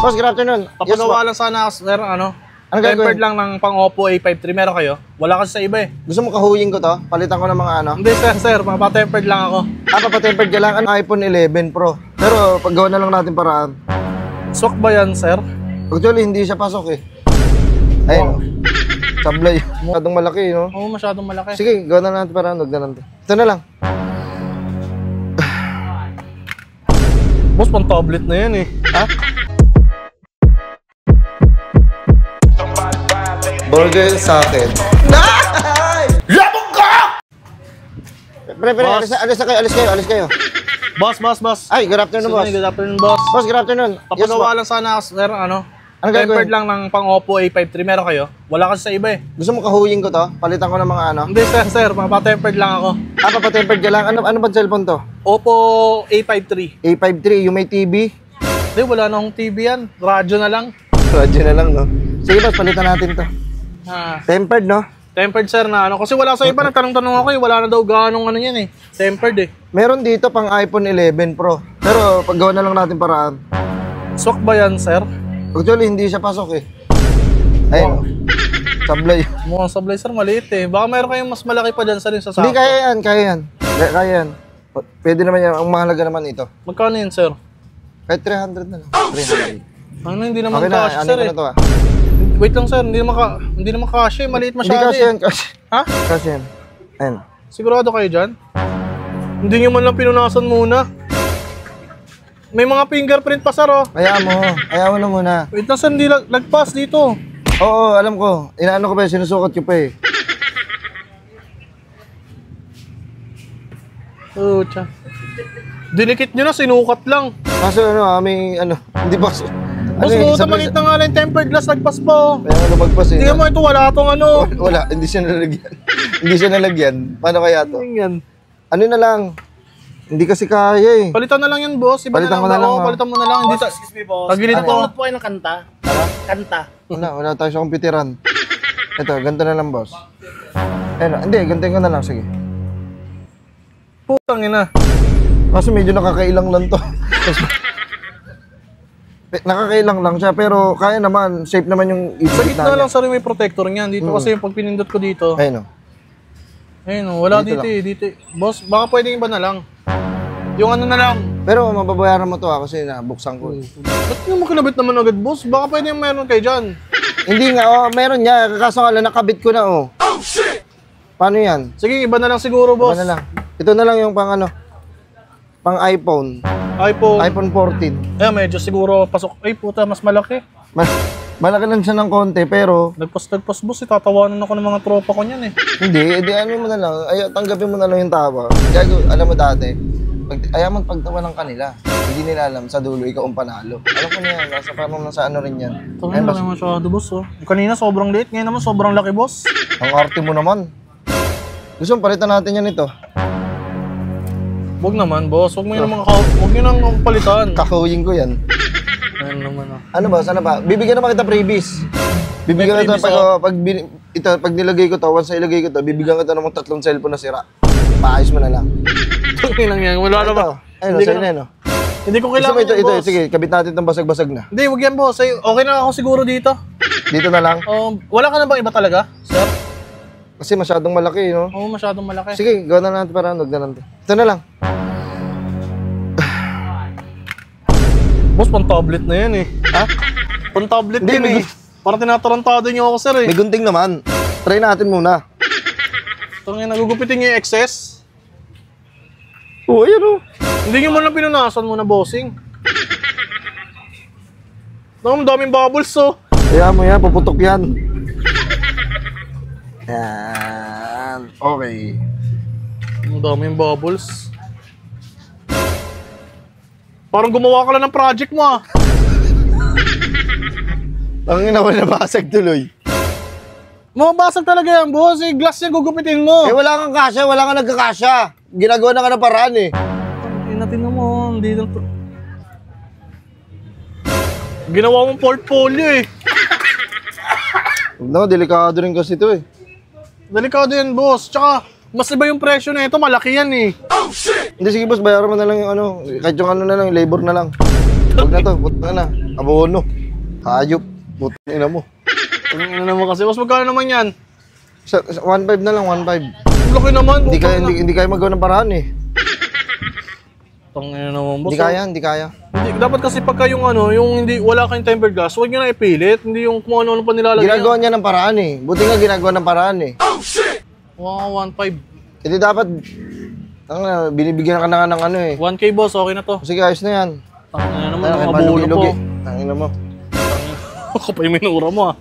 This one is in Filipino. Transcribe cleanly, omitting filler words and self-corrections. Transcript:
Boss, good afternoon. Papagawa lang sana ako, sir, ano tempered lang ng pang Oppo A53. Meron kayo? Wala kasi sa iba eh. Gusto mo kahuying ko to? Palitan ko ng mga ano? Hindi sir, papatempered lang ako. Papatempered ka lang? Ano, iPhone 11 Pro. Pero paggawa na lang natin paraan. Swak ba yan, sir? Actually, hindi siya pasok eh. Ayun. Sablay. Masyadong malaki, no? Oo, masyadong malaki. Sige, gawa na natin paraan. Huwag na natin. Ito na lang. Boss, pang tablet na yan eh. Ha? Burger sa akin. Labog ka! Pre, alis kayo. Boss. Ay, good afternoon, boss. Good afternoon, boss. Boss, good afternoon. Papagawa lang sana ako, sir, tempered lang ng pang Oppo A53. Meron kayo? Wala kasi sa iba eh. Gusto mo kahuying ko to? Palitan ko ng mga ano? Hindi sir, papatempered lang ako. Papatempered ka lang? Ano ba cellphone to? Oppo A53. A53, yung may TV? Hindi, wala na akong TV yan. Radyo na lang. Radyo na lang, no? Sige, boss, palitan natin to. Tempered, no? Tempered, sir, na ano. Kasi wala sa iba, nagtanong-tanong ako eh. Wala na daw ganong ano yan eh. Tempered eh. Meron dito pang iPhone 11 Pro. Pero paggawa na lang natin paraan. Swak ba yan, sir? Actually, hindi siya pasok eh. Ayun. Sablay. Mukhang sablay, sir. Maliit eh. Baka meron kayong mas malaki pa dyan sa rin sa sako. Hindi, kaya yan. Pwede naman yan. Ang mahalaga naman ito. Magkano yan, sir? Kahit 300 na lang. 300. Ano, hindi naman Okay na, cash, sir ano eh. na to ah. Wait lang, sir. Hindi naman cash eh. Maliit Hindi masyado kasi yan, eh. Ha? Kasi yan. Ayun. Sigurado kayo dyan? Hindi nyo man lang pinunasan muna. May mga fingerprint pa, sir, oh. Hayaan mo na muna. Wait lang, sir. Hindi nagpass dito. Oo, alam ko. Inaano ko pa, sinusukat ko pa eh. Oh, tiyan. Dinikit nyo na, sinukat lang. Kaso may hindi ba? Boss, buta maliit na nga lang tempered glass, nagpas pa, oh. Kaya lumagpas eh. Tingnan mo ito, wala tong ano. Wala, hindi siya nalagyan. Paano kaya to? Yan. Ano na lang? Hindi kasi kaya eh. Palitan na lang yan, boss. Iba Palitan na ko lang. na lang, Oo, ha? palitan mo na lang. Hindi Excuse me, boss. Tagilid po. Ano po kayo ng kanta? Kanta. Wala tayo sa kompiteran. Ito, ganito na lang, boss. Hindi, ganito ko na lang, sige. Putang ina. Kasi medyo nakakailang lang to. Nakakailang lang siya, pero kaya naman, safe naman yung Sa ibig gitna lang, sorry, may protector niyan. Dito kasi yung pag pinindot ko dito. Ayun o. Ayun o, wala Dito dito eh. Dito eh. Boss, baka pwedeng iba na lang. Yung ano na lang. Pero mababayaran mo to kasi nabuksan ko. Ba't nyo makinabit naman agad, boss? Baka pwedeng meron kayo dyan. Hindi nga, meron niya. Kaso nga lang, nakabit ko na oh. Oh shit! Paano yan? Sige, iba na lang siguro, boss. Iba na lang. Ito na lang yung pang pang iPhone. iPhone 14. Eh, medyo siguro pasok. Ay, puta, mas malaki. Malaki lang siya ng konti, pero Nagpas, boss. Tatawanan ako ng mga tropa ko niyan eh. hindi, ano mo na lang. Tanggapin mo na lang yung tawa. Gago, alam mo dati, ayaw mo pagtawa ng kanila. Hindi nila alam, sa dulo, ikaw ang panalo. Alam ko na yan, nasa parang nasa ano rin yan. Ito na lang masyado, boss. Oh. Kanina sobrang liit, ngayon naman sobrang laki, boss. Ang arte mo naman. Gusto mo, palitan natin yan ito. Huwag naman, boss. Huwag nyo nang palitan. Kakawin ko yan. Ayun naman, oh. Ano ba? Sana ba? Bibigyan naman kita freebies. Bibigyan kita pag nilagay ko to, once na ilagay ko to, bibigyan kita ng 3 cellphone na sira. Paayos mo na lang. Tungin lang yan. Wala na ba? Ayun, sa'yo na yan, Hindi ko Gusto mo kailangan ito, boss. sige, kabit natin itong basag-basag na. Hindi, huwag yan, boss. Okay na ako siguro dito. Dito na lang. Wala ka na bang iba talaga, sir? Kasi masyadong malaki, no? Oo, masyadong malaki. Sige, gawa na natin para huwag na natin. Ito na lang. Boss, pang tablet na yan eh. Ha? Pang tablet Hindi, yan eh. Parang tinatarantado niyo ako, sir eh. May gunting naman. Try natin muna. Tungin, nagugupitin niyo yung excess. Oo, ayun, Hindi niyo man lang pinunasan muna, bossing. Ang daming bubbles, oh. Kaya mo yan, puputok yan. Yan. Okay. Ang daming bubbles. Parang gumawa ka lang ng project mo, ah. Ang ina ko nabasag tuloy. Mabasag talaga yan, boss. Glass yan, gugupitin mo. Wala kang kasya, wala kang nagkakasya. Ginagawa na ka ng paraan eh. Natin mo, hindi na to. Ginawa mong portfolio eh. No, delikado rin kasi ito eh. Delikado yan, boss. Tsaka, mas iba yung presyo na ito, malaki yan eh. Oh shit! Hindi, sige boss, bayaran mo na lang yung kahit yung na lang, yung labor na lang. Huwag na to, huwag na. Abono. Hayop. Putang ina mo. Ano naman kasi, boss, magkano naman yan? 1.5 na lang, 1.5. Ang laki naman. Hindi kaya magawa ng paraan eh. Tangina naman, boss. Hindi kaya. Hindi, dapat kasi pagka yung ano, yung hindi, wala kayong tempered glass, huwag nyo na ipilit. Hindi yung kung ano-ano pa nilalagay. Ginagawa niya ng paraan eh. Buti nga ginagawa ng paraan eh. Wow, 1.5. Hindi dapat, binibigyan ka na ng ano eh. 1K, boss, okay na to. Sige, ayos na yan. Tangina naman, Kaya mga bulo malugi-lugi. ko. Tangina mo. Kapay minura mo ah.